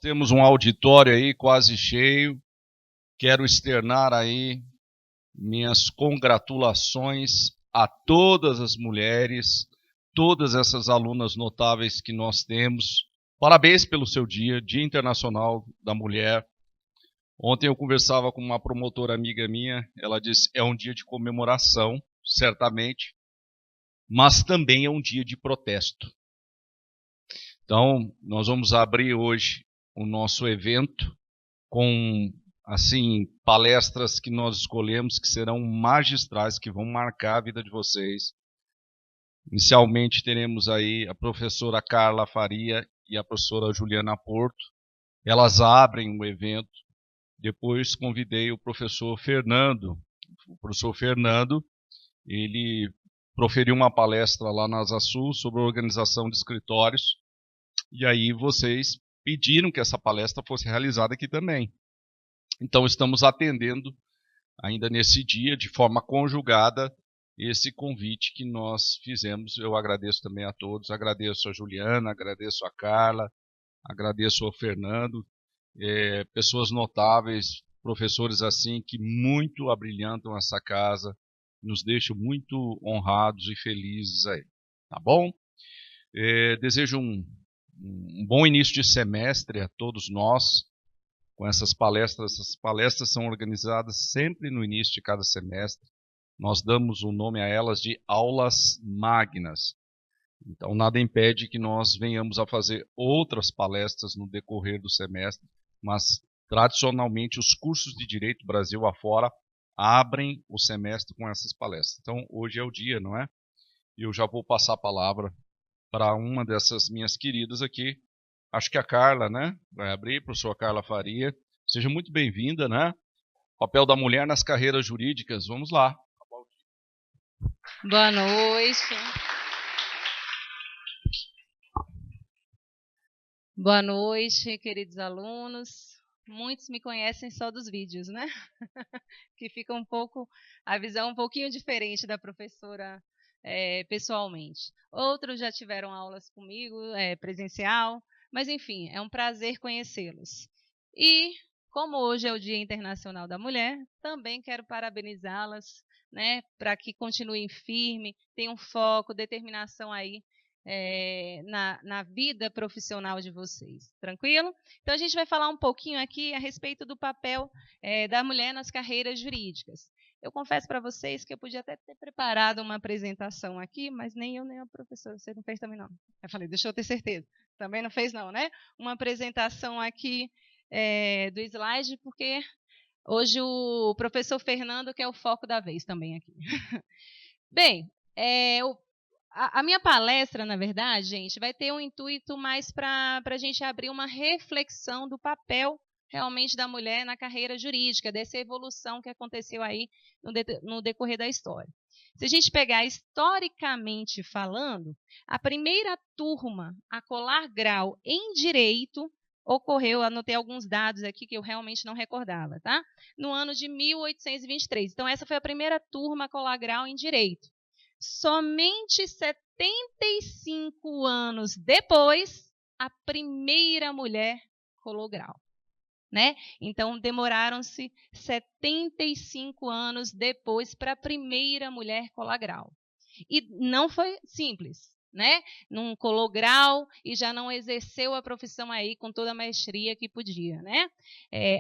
Temos um auditório aí quase cheio. Quero externar aí minhas congratulações a todas as mulheres, todas essas alunas notáveis que nós temos. Parabéns pelo seu dia, Dia Internacional da Mulher. Ontem eu conversava com uma promotora amiga minha, ela disse, é um dia de comemoração, certamente, mas também é um dia de protesto. Então, nós vamos abrir hoje o nosso evento com, assim, palestras que nós escolhemos que serão magistrais, que vão marcar a vida de vocês. Inicialmente teremos aí a professora Carla Faria e a professora Juliana Porto. Elas abrem o evento. Depois convidei o professor Fernando. O professor Fernando, ele proferiu uma palestra lá na Asa Sul sobre organização de escritórios. E aí vocês pediram que essa palestra fosse realizada aqui também. Então estamos atendendo ainda nesse dia, de forma conjugada, esse convite que nós fizemos. Eu agradeço também a todos, agradeço a Juliana, agradeço a Carla, agradeço ao Fernando, pessoas notáveis, professores assim, que muito abrilhantam essa casa, nos deixam muito honrados e felizes aí, tá bom? Desejo um bom início de semestre a todos nós, com essas palestras. Essas palestras são organizadas sempre no início de cada semestre. Nós damos o nome a elas de aulas magnas. Então, nada impede que nós venhamos a fazer outras palestras no decorrer do semestre, mas, tradicionalmente, os cursos de Direito Brasil afora abrem o semestre com essas palestras. Então, hoje é o dia, não é? E eu já vou passar a palavra para uma dessas minhas queridas aqui. Acho que a Carla, né? Vai abrir, professora Carla Faria. Seja muito bem-vinda, né? Papel da mulher nas carreiras jurídicas. Vamos lá. Boa noite. Boa noite, queridos alunos. Muitos me conhecem só dos vídeos, né? Que fica a visão um pouquinho diferente da professora pessoalmente. Outros já tiveram aulas comigo, presencial, mas enfim, é um prazer conhecê-los. E, como hoje é o Dia Internacional da Mulher, também quero parabenizá-las, né, para que continuem firme, tenham foco, determinação aí na vida profissional de vocês. Tranquilo? Então, a gente vai falar um pouquinho aqui a respeito do papel da mulher nas carreiras jurídicas. Eu confesso para vocês que eu podia até ter preparado uma apresentação aqui, mas nem eu, nem a professora. Você não fez também, não? Eu falei, deixa eu ter certeza. Também não fez, não, né? Uma apresentação aqui do slide, porque hoje o professor Fernando que é o foco da vez também aqui. Bem, a minha palestra, na verdade, gente, vai ter um intuito mais para a gente abrir uma reflexão do papel realmente da mulher na carreira jurídica, dessa evolução que aconteceu aí no decorrer da história. Se a gente pegar historicamente falando, a primeira turma a colar grau em direito ocorreu, anotei alguns dados aqui que eu realmente não recordava, tá? No ano de 1823. Então, essa foi a primeira turma a colar grau em direito. Somente 75 anos depois, a primeira mulher colou grau. Né? Então, demoraram-se 75 anos depois para a primeira mulher colar grau. E não foi simples, né? Não colou grau e já não exerceu a profissão aí com toda a maestria que podia, né?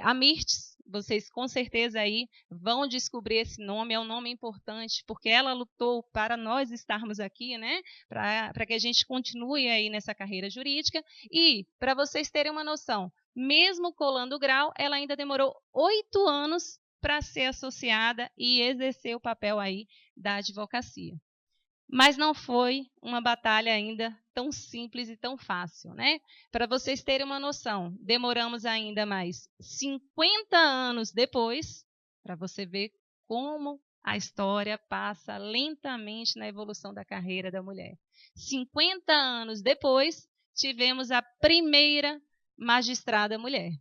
A Mirtes, vocês com certeza aí vão descobrir esse nome, é um nome importante, porque ela lutou para nós estarmos aqui, né? Para que a gente continue aí nessa carreira jurídica. E, para vocês terem uma noção, mesmo colando grau, ela ainda demorou 8 anos para ser associada e exercer o papel aí da advocacia. Mas não foi uma batalha ainda tão simples e tão fácil, né? Para vocês terem uma noção, demoramos ainda mais 50 anos depois, para você ver como a história passa lentamente na evolução da carreira da mulher. 50 anos depois, tivemos a primeira magistrada mulher.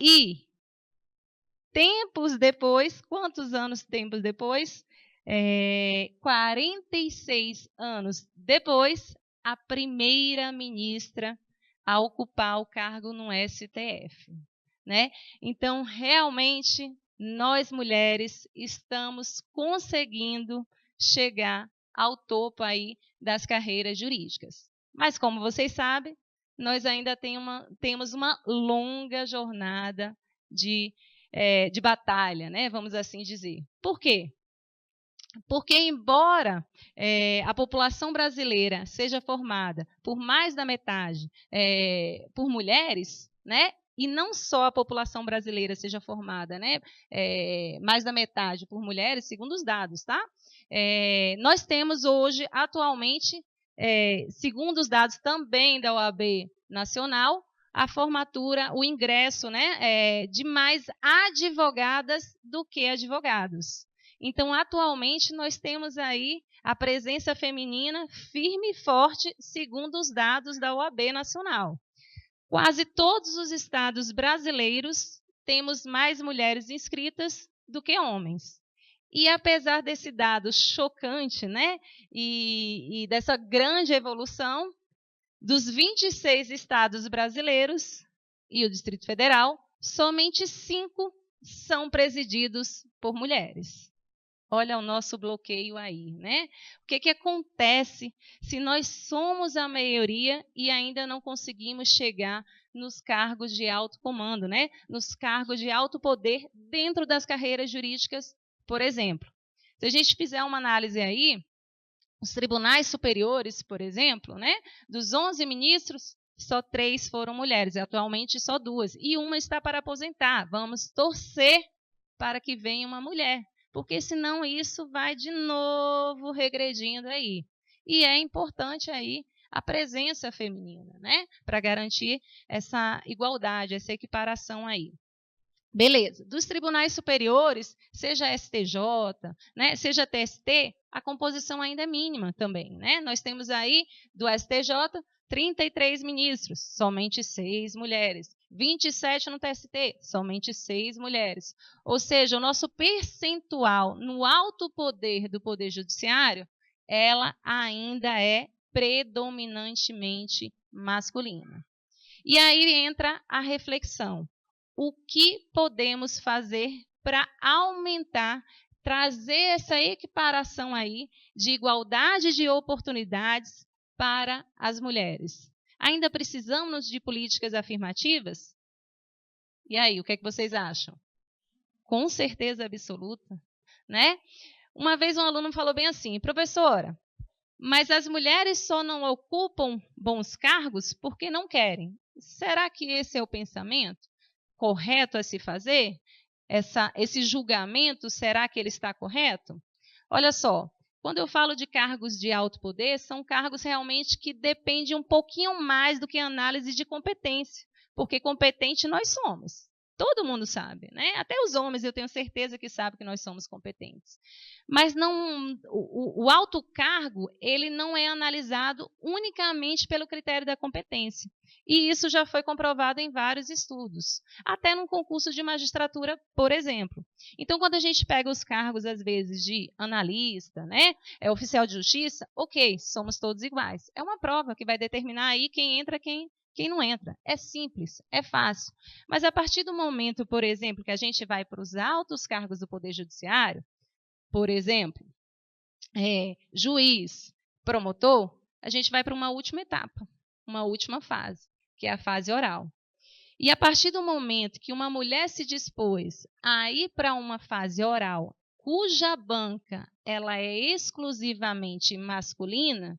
E tempos depois, quantos anos tempos depois? 46 anos depois, a primeira ministra a ocupar o cargo no STF, né? Então, realmente, nós mulheres estamos conseguindo chegar ao topo aí das carreiras jurídicas. Mas, como vocês sabem, nós ainda temos uma longa jornada de batalha, né? Vamos assim dizer. Por quê? Porque, embora a população brasileira seja formada por mais da metade por mulheres, né? E não só a população brasileira seja formada, né? Mais da metade por mulheres, segundo os dados, tá? Nós temos hoje, atualmente, segundo os dados também da OAB Nacional, a formatura, o ingresso, né, de mais advogadas do que advogados. Então, atualmente, nós temos aí a presença feminina firme e forte, segundo os dados da OAB Nacional. Quase todos os estados brasileiros temos mais mulheres inscritas do que homens. E apesar desse dado chocante, né, e dessa grande evolução, dos 26 estados brasileiros e o Distrito Federal, somente 5 são presididos por mulheres. Olha o nosso bloqueio aí, né? O que acontece se nós somos a maioria e ainda não conseguimos chegar nos cargos de alto comando, né? Nos cargos de alto poder dentro das carreiras jurídicas, por exemplo. Se a gente fizer uma análise aí, os tribunais superiores, por exemplo, né? Dos 11 ministros, só 3 foram mulheres, atualmente só 2. E uma está para aposentar. Vamos torcer para que venha uma mulher, porque senão isso vai de novo regredindo aí. E é importante aí a presença feminina, né? Para garantir essa igualdade, essa equiparação aí. Beleza. Dos tribunais superiores, seja STJ, né, seja TST, a composição ainda é mínima também, né? Nós temos aí do STJ 33 ministros, somente 6 mulheres. 27 no TST, somente 6 mulheres. Ou seja, o nosso percentual no alto poder do Poder Judiciário, ela ainda é predominantemente masculina. E aí entra a reflexão. O que podemos fazer para aumentar, trazer essa equiparação aí de igualdade de oportunidades para as mulheres? Ainda precisamos de políticas afirmativas? E aí, o que é que vocês acham? Com certeza absoluta, né? Uma vez um aluno falou bem assim, professora, mas as mulheres só não ocupam bons cargos porque não querem. Será que esse é o pensamento correto a se fazer? Esse julgamento, será que ele está correto? Olha só, quando eu falo de cargos de alto poder, são cargos realmente que dependem um pouquinho mais do que análise de competência, porque competente nós somos. Todo mundo sabe, né? Até os homens eu tenho certeza que sabem que nós somos competentes. Mas não, o alto cargo, ele não é analisado unicamente pelo critério da competência. E isso já foi comprovado em vários estudos, até num concurso de magistratura, por exemplo. Então, quando a gente pega os cargos, às vezes, de analista, né, oficial de justiça, ok, somos todos iguais. É uma prova que vai determinar aí quem entra, quem não entra. É simples, é fácil. Mas a partir do momento, por exemplo, que a gente vai para os altos cargos do Poder Judiciário, por exemplo, juiz, promotor, a gente vai para uma última etapa, uma última fase, que é a fase oral. E a partir do momento que uma mulher se dispôs a ir para uma fase oral, cuja banca ela é exclusivamente masculina,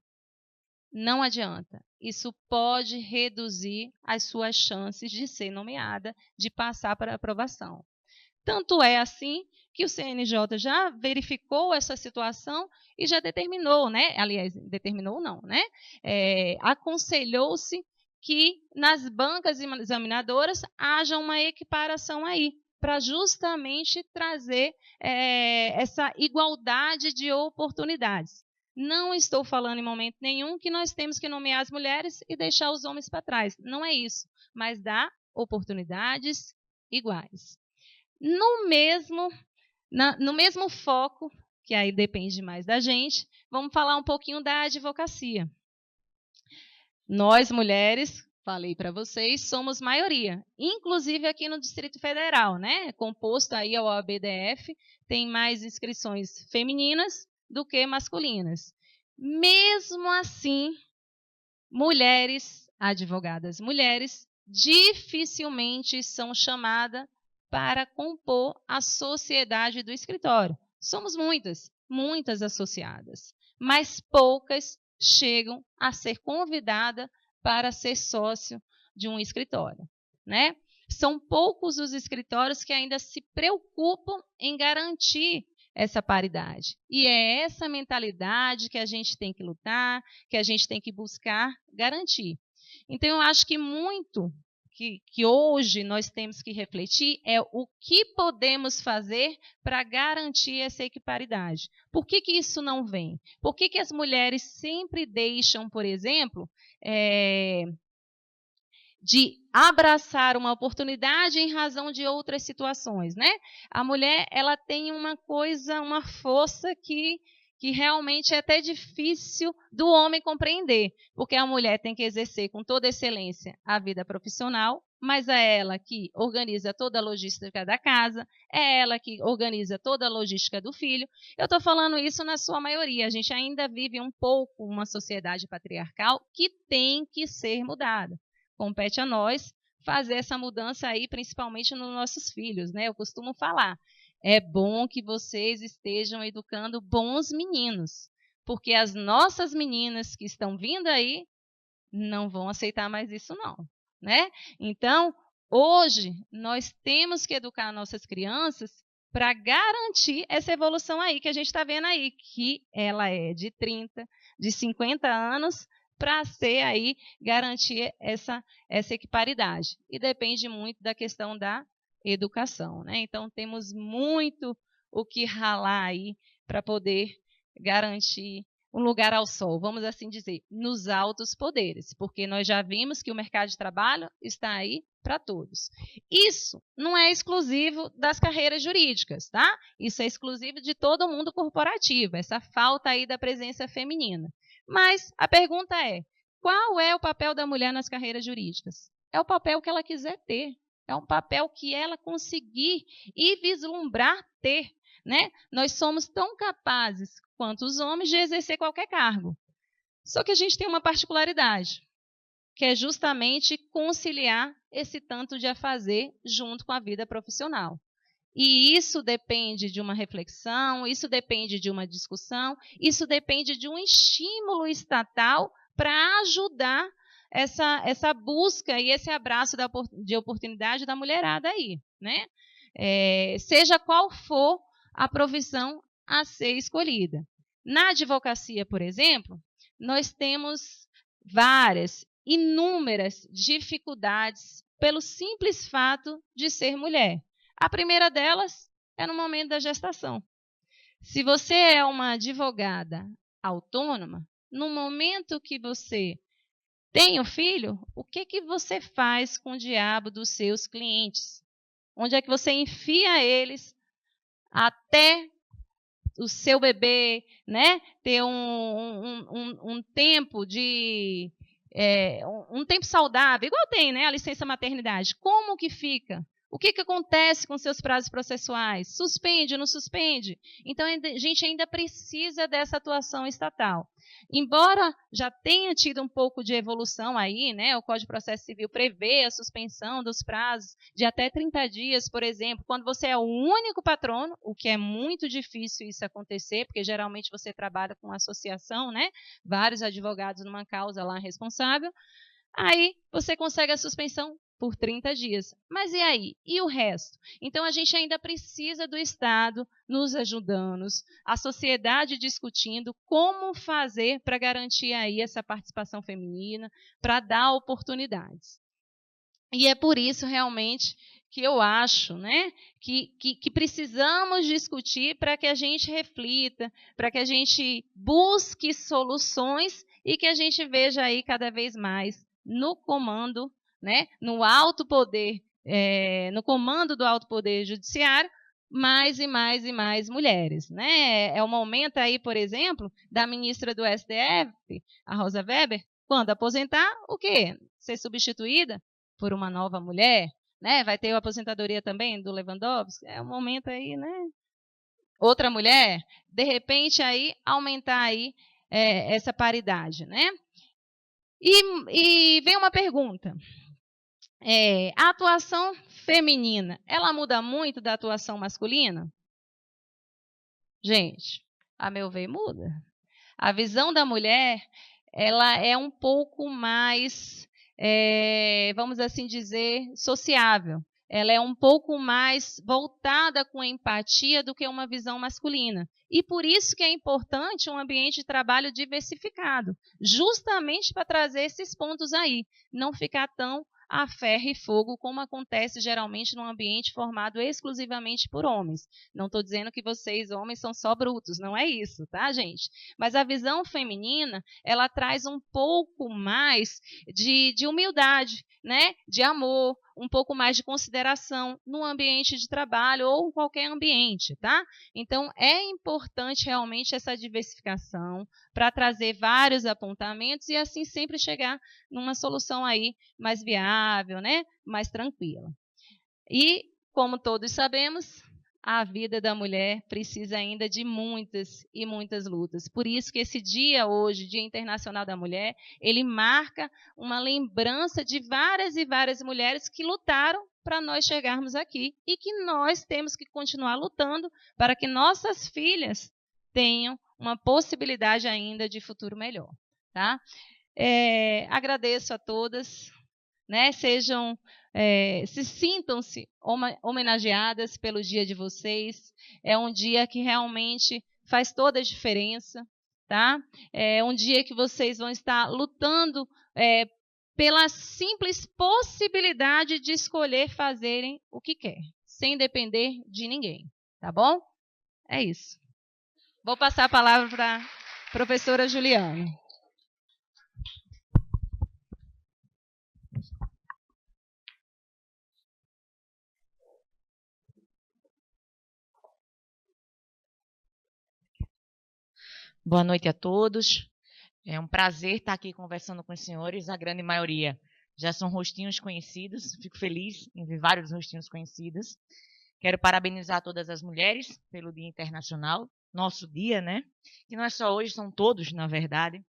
não adianta. Isso pode reduzir as suas chances de ser nomeada, de passar para aprovação. Tanto é assim que o CNJ já verificou essa situação e já determinou, né? Aliás, determinou não, né? Aconselhou-se que nas bancas examinadoras haja uma equiparação aí, para justamente trazer essa igualdade de oportunidades. Não estou falando em momento nenhum que nós temos que nomear as mulheres e deixar os homens para trás. Não é isso, mas dar oportunidades iguais. No mesmo foco, que aí depende mais da gente, vamos falar um pouquinho da advocacia. Nós, mulheres, falei para vocês, somos maioria, inclusive aqui no Distrito Federal, né? Composto aí ao OAB-DF, tem mais inscrições femininas do que masculinas. Mesmo assim, mulheres, advogadas mulheres, dificilmente são chamadas para compor a sociedade do escritório. Somos muitas, muitas associadas, mas poucas chegam a ser convidadas para ser sócio de um escritório, né? São poucos os escritórios que ainda se preocupam em garantir essa paridade. E é essa mentalidade que a gente tem que lutar, que a gente tem que buscar garantir. Então, eu acho que muito que hoje nós temos que refletir é o que podemos fazer para garantir essa equiparidade. Por que isso não vem? Por que as mulheres sempre deixam, por exemplo, de abraçar uma oportunidade em razão de outras situações, né? A mulher, ela tem uma coisa, uma força que realmente é até difícil do homem compreender, porque a mulher tem que exercer com toda excelência a vida profissional, mas é ela que organiza toda a logística da casa, é ela que organiza toda a logística do filho. Eu estou falando isso na sua maioria, a gente ainda vive um pouco uma sociedade patriarcal que tem que ser mudada. Compete a nós fazer essa mudança aí, principalmente nos nossos filhos, né? Eu costumo falar, é bom que vocês estejam educando bons meninos, porque as nossas meninas que estão vindo aí não vão aceitar mais isso não, né? Então, hoje, nós temos que educar nossas crianças para garantir essa evolução aí que a gente está vendo aí, que ela é de 30, de 50 anos, para ser aí, garantir essa equiparidade. E depende muito da questão da educação, né? Então, temos muito o que ralar aí para poder garantir um lugar ao sol, vamos assim dizer, nos altos poderes, porque nós já vimos que o mercado de trabalho está aí para todos. Isso não é exclusivo das carreiras jurídicas, tá? Isso é exclusivo de todo mundo corporativo, essa falta aí da presença feminina. Mas a pergunta é, qual é o papel da mulher nas carreiras jurídicas? É o papel que ela quiser ter, é um papel que ela conseguir e vislumbrar ter, né? Nós somos tão capazes quanto os homens de exercer qualquer cargo. Só que a gente tem uma particularidade, que é justamente conciliar esse tanto de afazer junto com a vida profissional. E isso depende de uma reflexão, isso depende de uma discussão, isso depende de um estímulo estatal para ajudar essa busca e esse abraço de oportunidade da mulherada aí, né? Seja qual for a profissão a ser escolhida. Na advocacia, por exemplo, nós temos inúmeras dificuldades pelo simples fato de ser mulher. A primeira delas é no momento da gestação. Se você é uma advogada autônoma, no momento que você tem o filho, o que você faz com o diabo dos seus clientes? Onde é que você enfia eles até o seu bebê, né, ter um tempo de um tempo saudável, igual tem, né, a licença maternidade. Como que fica? O que acontece com seus prazos processuais? Suspende, não suspende? Então, a gente ainda precisa dessa atuação estatal. Embora já tenha tido um pouco de evolução aí, né, o Código de Processo Civil prevê a suspensão dos prazos de até 30 dias, por exemplo, quando você é o único patrono, o que é muito difícil isso acontecer, porque geralmente você trabalha com associação, né, vários advogados numa causa lá responsável, aí você consegue a suspensão por 30 dias. Mas e aí? E o resto? Então, a gente ainda precisa do Estado nos ajudando, a sociedade discutindo como fazer para garantir aí essa participação feminina, para dar oportunidades. E é por isso, realmente, que eu acho, né, que precisamos discutir para que a gente reflita, para que a gente busque soluções e que a gente veja aí cada vez mais no comando, né, no alto poder, no comando do alto poder judiciário, mais e mais e mais mulheres, né? É o momento aí, por exemplo, da ministra do STF, a Rosa Weber, quando aposentar, o quê? ser substituída por uma nova mulher, né? Vai ter a aposentadoria também do Lewandowski, é um momento aí, né? Outra mulher, de repente aí aumentar aí essa paridade, né? E vem uma pergunta. A atuação feminina, ela muda muito da atuação masculina? Gente, a meu ver, muda. A visão da mulher, ela é um pouco mais, vamos assim dizer, sociável. Ela é um pouco mais voltada com empatia do que uma visão masculina. E por isso que é importante um ambiente de trabalho diversificado, justamente para trazer esses pontos aí, não ficar tão a ferro e fogo, como acontece geralmente num ambiente formado exclusivamente por homens. Não estou dizendo que vocês, homens, são só brutos, não é isso, tá, gente? Mas a visão feminina, ela traz um pouco mais de humildade, né? De amor, um pouco mais de consideração no ambiente de trabalho ou em qualquer ambiente, tá? Então, é importante realmente essa diversificação para trazer vários apontamentos e assim sempre chegar numa solução aí mais viável, né? Mais tranquila. E, como todos sabemos, a vida da mulher precisa ainda de muitas e muitas lutas. Por isso que esse dia hoje, Dia Internacional da Mulher, ele marca uma lembrança de várias e várias mulheres que lutaram para nós chegarmos aqui e que nós temos que continuar lutando para que nossas filhas tenham uma possibilidade ainda de futuro melhor, tá? Agradeço a todas, né? Sintam-se homenageadas pelo dia de vocês. É um dia que realmente faz toda a diferença, tá? É um dia que vocês vão estar lutando pela simples possibilidade de escolher fazerem o que quer, sem depender de ninguém, tá bom? É isso. Vou passar a palavra para a professora Juliana. Boa noite a todos. É um prazer estar aqui conversando com os senhores. A grande maioria já são rostinhos conhecidos. Fico feliz em ver vários rostinhos conhecidos. Quero parabenizar todas as mulheres pelo Dia Internacional, nosso dia, né? Que não é só hoje, são todos, na verdade.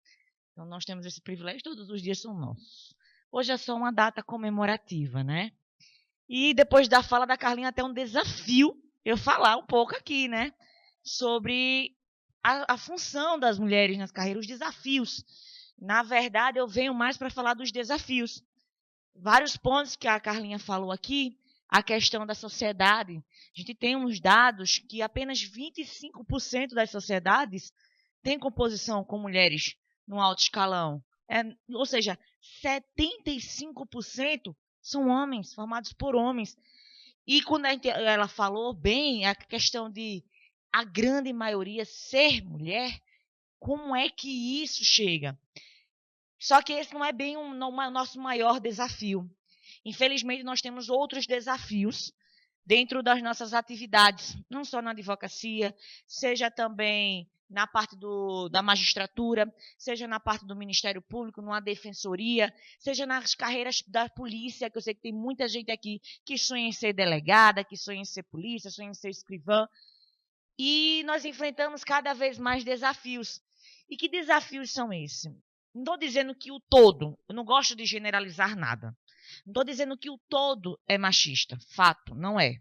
Então, nós temos esse privilégio, todos os dias são nossos. Hoje é só uma data comemorativa, né? E depois da fala da Carlinha, até um desafio eu falar um pouco aqui, né? Sobre a função das mulheres nas carreiras, os desafios. Na verdade, eu venho mais para falar dos desafios. Vários pontos que a Carlinha falou aqui, a questão da sociedade. A gente tem uns dados que apenas 25% das sociedades têm composição com mulheres no alto escalão. Ou seja, 75% são homens, formados por homens. E quando ela falou bem, a questão de a grande maioria ser mulher, como é que isso chega? Só que esse não é bem o nosso maior desafio. Infelizmente, nós temos outros desafios dentro das nossas atividades, não só na advocacia, seja também na parte da magistratura, seja na parte do Ministério Público, numa defensoria, seja nas carreiras da polícia, que eu sei que tem muita gente aqui que sonha em ser delegada, que sonha em ser polícia, sonha em ser escrivã. E nós enfrentamos cada vez mais desafios. E que desafios são esses? Não estou dizendo que o todo, eu não gosto de generalizar nada. Não estou dizendo que o todo é machista, fato, não é.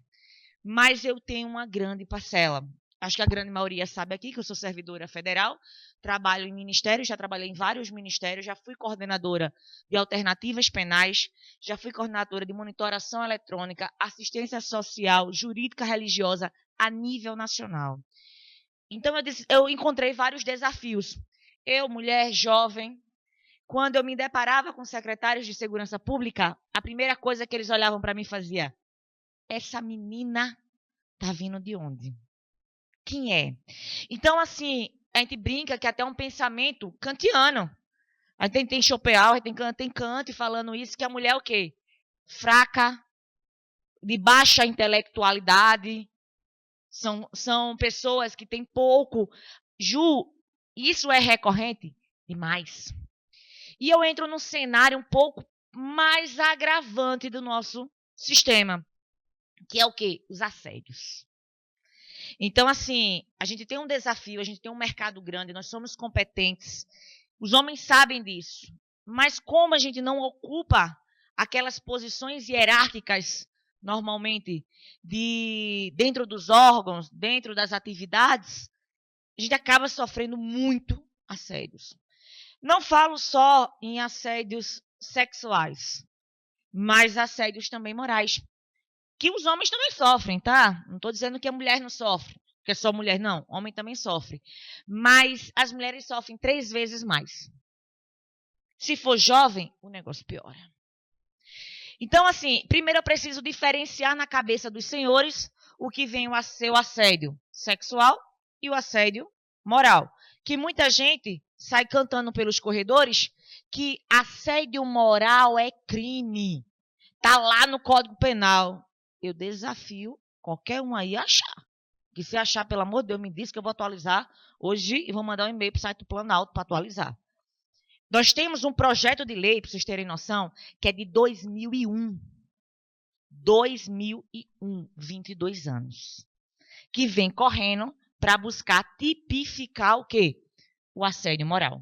Mas eu tenho uma grande parcela. Acho que a grande maioria sabe aqui que eu sou servidora federal, trabalho em ministérios, já trabalhei em vários ministérios, já fui coordenadora de alternativas penais, já fui coordenadora de monitoração eletrônica, assistência social, jurídica religiosa, a nível nacional. Então, eu encontrei vários desafios. Eu, mulher jovem, quando eu me deparava com secretários de segurança pública, a primeira coisa que eles olhavam para mim fazia: essa menina tá vindo de onde? Quem é? Então, assim, a gente brinca que até um pensamento kantiano. A gente tem Schopenhauer, tem Kant falando isso, que a mulher é o quê? Fraca, de baixa intelectualidade, são pessoas que têm pouco. Ju, isso é recorrente demais. E eu entro num cenário um pouco mais agravante do nosso sistema, que é o quê? Os assédios. Então, assim, a gente tem um desafio, a gente tem um mercado grande, nós somos competentes, os homens sabem disso, mas como a gente não ocupa aquelas posições hierárquicas, normalmente, dentro dos órgãos, dentro das atividades, a gente acaba sofrendo muito assédios. Não falo só em assédios sexuais, mas assédios também morais, que os homens também sofrem, tá? Não estou dizendo que a mulher não sofre, que é só mulher, não. Homem também sofre. Mas as mulheres sofrem 3 vezes mais. Se for jovem, o negócio piora. Então, assim, primeiro eu preciso diferenciar na cabeça dos senhores o que vem a ser o assédio sexual e o assédio moral. Que muita gente sai cantando pelos corredores que assédio moral é crime. Tá lá no Código Penal. Eu desafio qualquer um aí a achar. Que se achar, pelo amor de Deus, me diz que eu vou atualizar hoje e vou mandar um e-mail para o site do Planalto para atualizar. Nós temos um projeto de lei, para vocês terem noção, que é de 2001. 2001, 22 anos. Que vem correndo para buscar tipificar o quê? O assédio moral.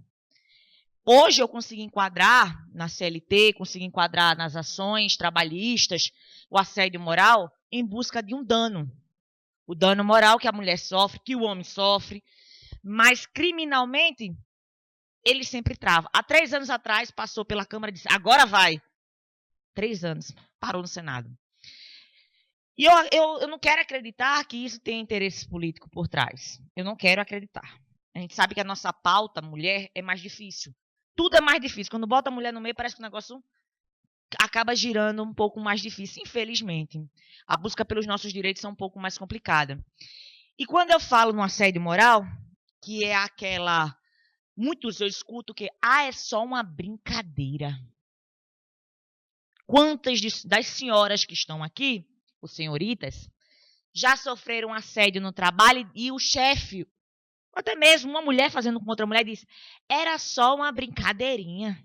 Hoje eu consegui enquadrar na CLT, consegui enquadrar nas ações trabalhistas, o assédio moral em busca de um dano. O dano moral que a mulher sofre, que o homem sofre, mas criminalmente ele sempre trava. Há 3 anos atrás passou pela Câmara e disse, agora vai. 3 anos, parou no Senado. E eu não quero acreditar que isso tem interesse político por trás. Eu não quero acreditar. A gente sabe que a nossa pauta, mulher, é mais difícil. Tudo é mais difícil. Quando bota a mulher no meio, parece que o negócio acaba girando um pouco mais difícil, infelizmente. A busca pelos nossos direitos é um pouco mais complicada. E quando eu falo no assédio moral, que é aquela... Muitos eu escuto que, é só uma brincadeira. Quantas das senhoras que estão aqui, os senhoritas, já sofreram assédio no trabalho e o chefe, até mesmo uma mulher fazendo com outra mulher, disse, era só uma brincadeirinha.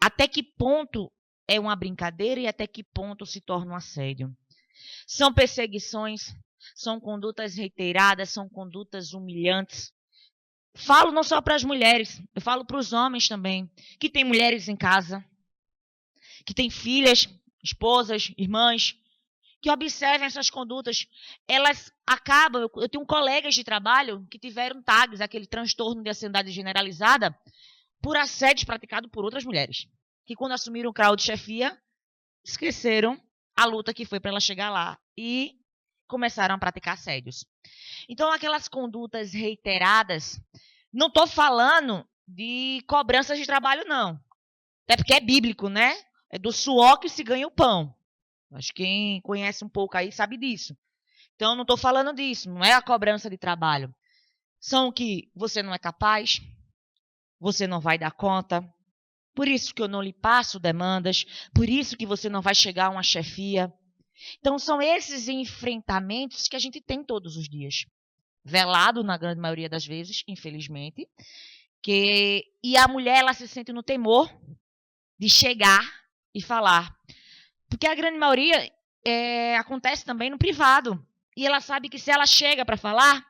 Até que ponto é uma brincadeira e até que ponto se torna um assédio? São perseguições, são condutas reiteradas, são condutas humilhantes. Falo não só para as mulheres, eu falo para os homens também, que tem mulheres em casa, que tem filhas, esposas, irmãs, que observem essas condutas. Elas acabam, eu tenho colegas de trabalho que tiveram TAGs, aquele transtorno de ansiedade generalizada, por assédios praticados por outras mulheres, que quando assumiram o cargo de chefia, esqueceram a luta que foi para ela chegar lá e começaram a praticar assédios. Então, aquelas condutas reiteradas, não estou falando de cobranças de trabalho, não. Até porque é bíblico, né? É do suor que se ganha o pão. Acho que quem conhece um pouco aí sabe disso. Então, não estou falando disso, não é a cobrança de trabalho. São que você não é capaz, você não vai dar conta, por isso que eu não lhe passo demandas, por isso que você não vai chegar a uma chefia. Então, são esses enfrentamentos que a gente tem todos os dias. Velado, na grande maioria das vezes, infelizmente. E a mulher, ela se sente no temor de chegar e falar. Porque a grande maioria acontece também no privado. E ela sabe que se ela chega para falar,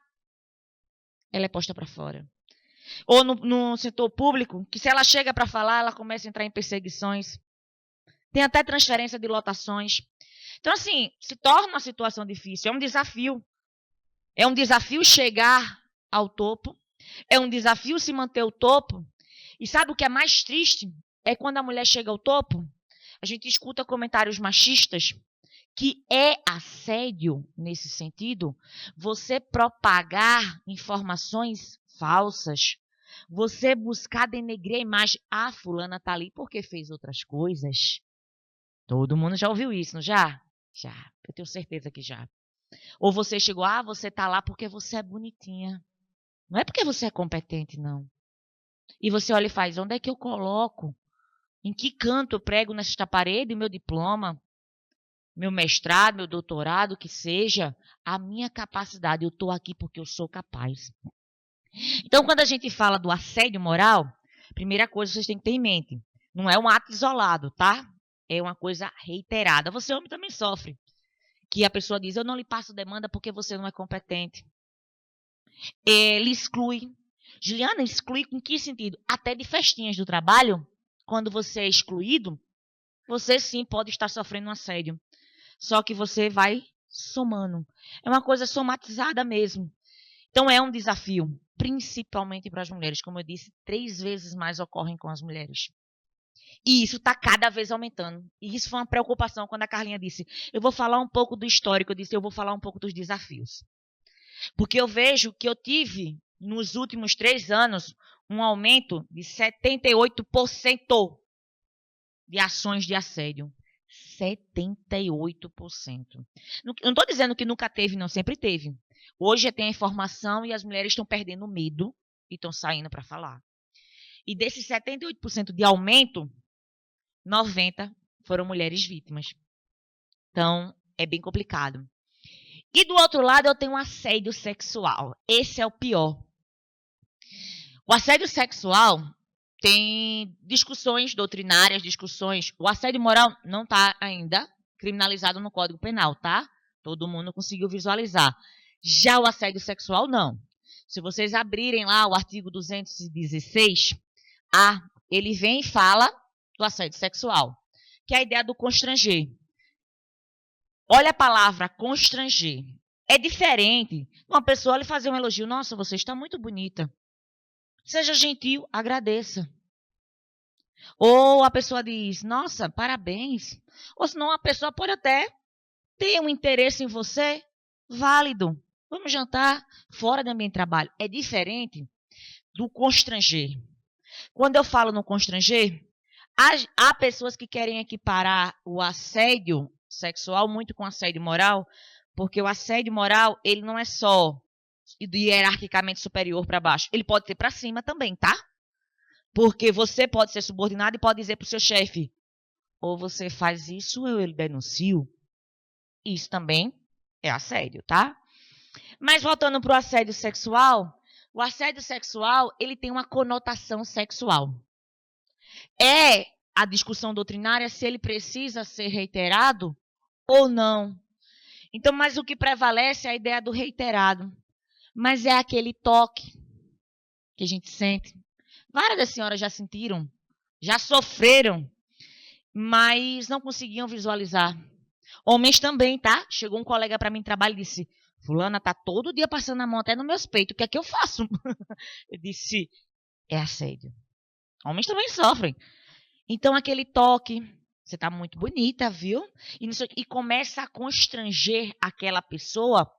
ela é posta para fora. Ou no setor público, que se ela chega para falar, ela começa a entrar em perseguições. Tem até transferência de lotações. Então, assim, se torna uma situação difícil. É um desafio. É um desafio chegar ao topo. É um desafio se manter ao topo. E sabe o que é mais triste? É quando a mulher chega ao topo, a gente escuta comentários machistas, que é assédio nesse sentido, você propagar informações falsas, você buscar denegrir a imagem. Fulana está ali porque fez outras coisas. Todo mundo já ouviu isso, não já? Já, eu tenho certeza que já. Ou você chegou, você está lá porque você é bonitinha. Não é porque você é competente, não. E você olha e faz, onde é que eu coloco? Em que canto eu prego nesta parede meu diploma, meu mestrado, meu doutorado, que seja a minha capacidade. Eu estou aqui porque eu sou capaz. Então, quando a gente fala do assédio moral, primeira coisa que vocês têm que ter em mente, Não é um ato isolado, tá? É uma coisa reiterada. Você, homem, também sofre. Que a pessoa diz, eu não lhe passo demanda porque você não é competente. Ele exclui. Juliana, exclui com que sentido? Até de festinhas do trabalho, quando você é excluído, você sim pode estar sofrendo um assédio. Só que você vai somando. É uma coisa somatizada mesmo. Então é um desafio, principalmente para as mulheres. Como eu disse, 3 vezes mais ocorrem com as mulheres. E isso está cada vez aumentando. E isso foi uma preocupação quando a Carlinha disse, eu vou falar um pouco do histórico, eu disse, eu vou falar um pouco dos desafios. Porque eu vejo que eu tive, nos últimos 3 anos, um aumento de 78% de ações de assédio. 78%. Não estou dizendo que nunca teve, não, sempre teve. Hoje tem a informação e as mulheres estão perdendo o medo e estão saindo para falar. E desses 78% de aumento, 90% foram mulheres vítimas. Então, é bem complicado. E do outro lado, eu tenho um assédio sexual. Esse é o pior. O assédio sexual tem discussões doutrinárias, discussões. O assédio moral não está ainda criminalizado no Código Penal, tá? Todo mundo conseguiu visualizar. Já o assédio sexual, não. Se vocês abrirem lá o artigo 216, ele vem e fala do assédio sexual, que é a ideia do constranger. Olha a palavra constranger. É diferente uma pessoa lhe fazer um elogio. Nossa, você está muito bonita. Seja gentil, agradeça. Ou a pessoa diz, nossa, parabéns. Ou senão a pessoa pode até ter um interesse em você, válido. Vamos jantar fora do ambiente de trabalho. É diferente do constranger. Quando eu falo no constranger, há pessoas que querem equiparar o assédio sexual muito com assédio moral, porque o assédio moral, ele não é só hierarquicamente superior para baixo. Ele pode ser para cima também, tá? Porque você pode ser subordinado e pode dizer para o seu chefe, ou você faz isso ou eu denuncio. Isso também é assédio, tá? Mas voltando para o assédio sexual, o assédio sexual, ele tem uma conotação sexual. É a discussão doutrinária se ele precisa ser reiterado ou não. Então, mas o que prevalece é a ideia do reiterado. Mas é aquele toque que a gente sente. Várias das senhoras já sentiram, já sofreram, mas não conseguiam visualizar. Homens também, tá? Chegou um colega para mim em trabalho e disse, fulana tá todo dia passando a mão até nos meus peitos, o que é que eu faço? Eu disse, é assédio. Homens também sofrem. Então, aquele toque, você tá muito bonita, viu? E começa a constranger aquela pessoa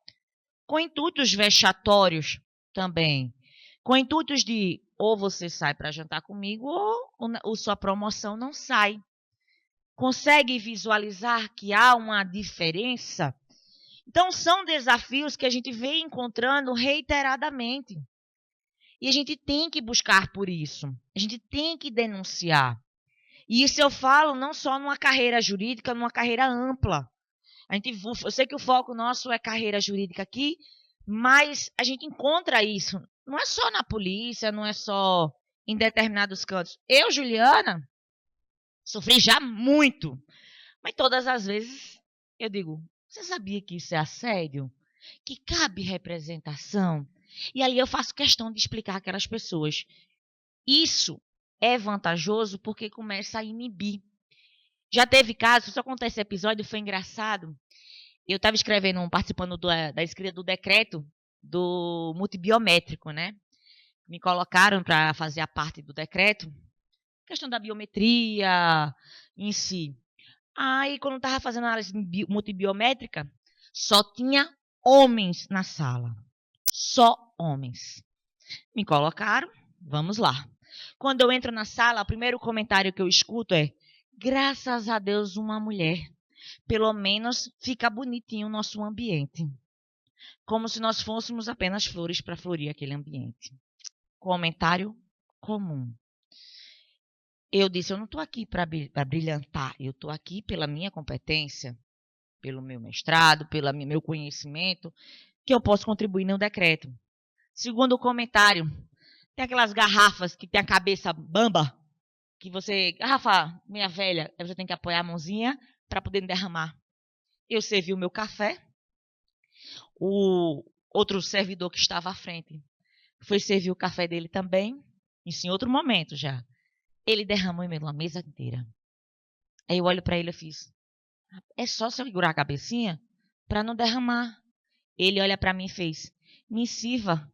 com intuitos vexatórios também. Com intuitos de ou você sai para jantar comigo ou sua promoção não sai. Consegue visualizar que há uma diferença? Então, são desafios que a gente vem encontrando reiteradamente. E a gente tem que buscar por isso. A gente tem que denunciar. E isso eu falo não só numa carreira jurídica, numa carreira ampla. Eu sei que o foco nosso é carreira jurídica aqui, mas a gente encontra isso. Não é só na polícia, não é só em determinados cantos. Eu, Juliana, sofri já muito. Mas todas as vezes eu digo, você sabia que isso é assédio? Que cabe representação? E ali eu faço questão de explicar àquelas pessoas. Isso é vantajoso porque começa a inibir. Já teve caso, só contar esse episódio, foi engraçado. Eu estava participando da escrita do decreto do multibiométrico, né? Me colocaram para fazer a parte do decreto, questão da biometria em si. Aí, quando eu estava fazendo a análise multibiométrica, só tinha homens na sala. Só homens. Me colocaram, vamos lá. Quando eu entro na sala, o primeiro comentário que eu escuto é, graças a Deus, uma mulher. Pelo menos fica bonitinho o nosso ambiente. Como se nós fôssemos apenas flores para florir aquele ambiente. Comentário comum. Eu disse, eu não estou aqui para brilhantar. Eu estou aqui pela minha competência, pelo meu mestrado, pelo meu conhecimento, que eu posso contribuir no decreto. Segundo comentário, tem aquelas garrafas que tem a cabeça bamba. que você... Rafa, minha velha, você tem que apoiar a mãozinha para poder derramar. Eu servi o meu café. O outro servidor que estava à frente foi servir o café dele também. Isso em outro momento já. Ele derramou em meio uma mesa inteira. Aí eu olho para ele e fiz... É só segurar a cabecinha para não derramar. Ele olha para mim e fez... Me sirva,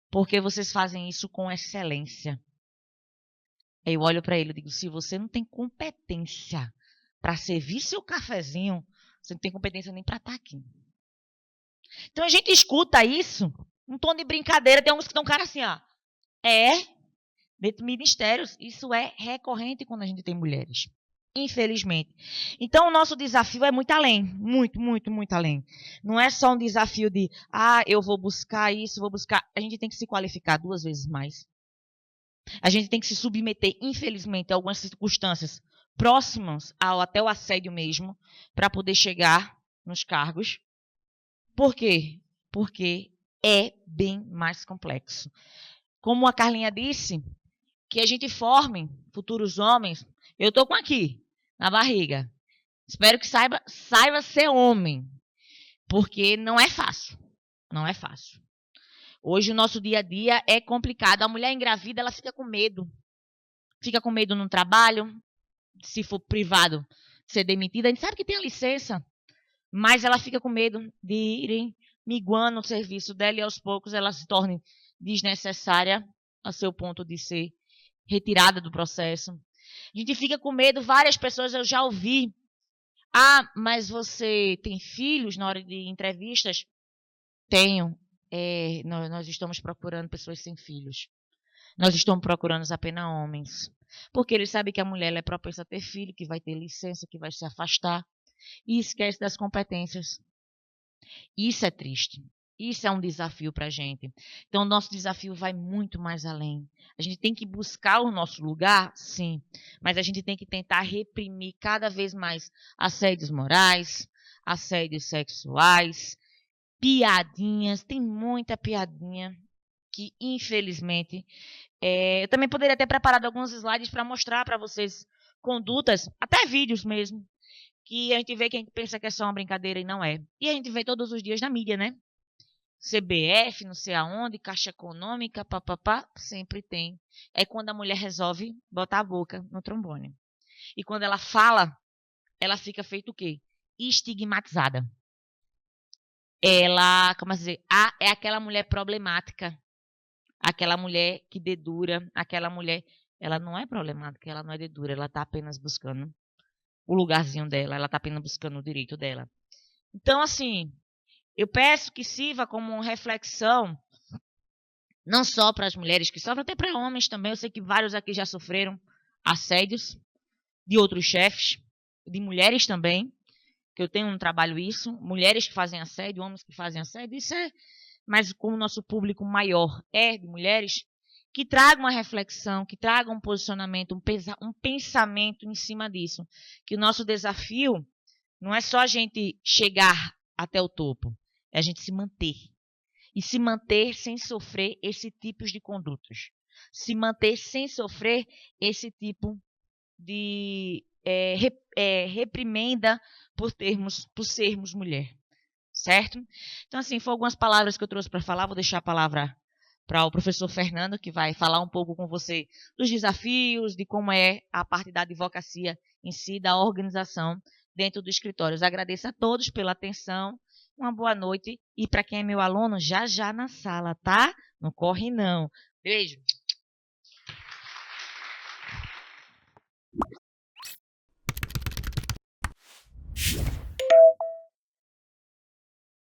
porque vocês fazem isso com excelência. Aí eu olho para ele e digo, se você não tem competência para servir seu cafezinho, você não tem competência nem para estar aqui. Então a gente escuta isso, um tom de brincadeira, tem uns que estão cara assim, ó. Dentro do ministérios, isso é recorrente quando a gente tem mulheres. Infelizmente. Então, o nosso desafio é muito além. Muito, muito, muito além. Não é só um desafio de, eu vou buscar isso, vou buscar. A gente tem que se qualificar 2 vezes mais. A gente tem que se submeter, infelizmente, a algumas circunstâncias próximas até o assédio mesmo, para poder chegar nos cargos. Por quê? Porque é bem mais complexo. Como a Carlinha disse, que a gente forme futuros homens. Eu estou com aqui, na barriga. Espero que saiba ser homem. Porque não é fácil. Não é fácil. Hoje o nosso dia a dia é complicado. A mulher engravida, ela fica com medo. Fica com medo no trabalho. Se for privado, ser demitida. A gente sabe que tem a licença. Mas ela fica com medo de irem miguando o serviço dela e aos poucos ela se torne desnecessária a seu ponto de ser retirada do processo. A gente fica com medo, várias pessoas eu já ouvi. Mas você tem filhos na hora de entrevistas? Tenho. Nós estamos procurando pessoas sem filhos. Nós estamos procurando apenas homens. Porque eles sabem que a mulher é propensa a ter filho, que vai ter licença, que vai se afastar. E esquece das competências. Isso é triste. Isso é um desafio para a gente. Então, o nosso desafio vai muito mais além. A gente tem que buscar o nosso lugar, sim. Mas a gente tem que tentar reprimir cada vez mais assédios morais, assédios sexuais, piadinhas. Tem muita piadinha que, infelizmente... eu também poderia ter preparado alguns slides para mostrar para vocês condutas, até vídeos mesmo, que a gente vê que a gente pensa que é só uma brincadeira e não é. E a gente vê todos os dias na mídia, né? CBF, não sei aonde, Caixa Econômica, papapá, sempre tem. É quando a mulher resolve botar a boca no trombone. E quando ela fala, ela fica feito o quê? Estigmatizada. Ela, como dizer, é aquela mulher problemática. Aquela mulher que dedura, aquela mulher... Ela não é problemática, ela não é dedura, ela está apenas buscando o lugarzinho dela, ela está apenas buscando o direito dela. Então, assim... Eu peço que sirva como uma reflexão, não só para as mulheres que sofrem, até para homens também. Eu sei que vários aqui já sofreram assédios de outros chefes, de mulheres também, que eu tenho no trabalho isso. Mulheres que fazem assédio, homens que fazem assédio. Isso é, mas como o nosso público maior é de mulheres, que tragam uma reflexão, que tragam um posicionamento, um pensamento em cima disso. Que o nosso desafio não é só a gente chegar até o topo. É a gente se manter. E se manter sem sofrer esse tipo de condutas. Se manter sem sofrer esse tipo de reprimenda por sermos mulher. Certo? Então, assim, foram algumas palavras que eu trouxe para falar. Vou deixar a palavra para o professor Fernando, que vai falar um pouco com você dos desafios, de como é a parte da advocacia em si, da organização dentro do escritório. Eu agradeço a todos pela atenção. Uma boa noite. E para quem é meu aluno, já na sala, tá? Não corre, não. Beijo.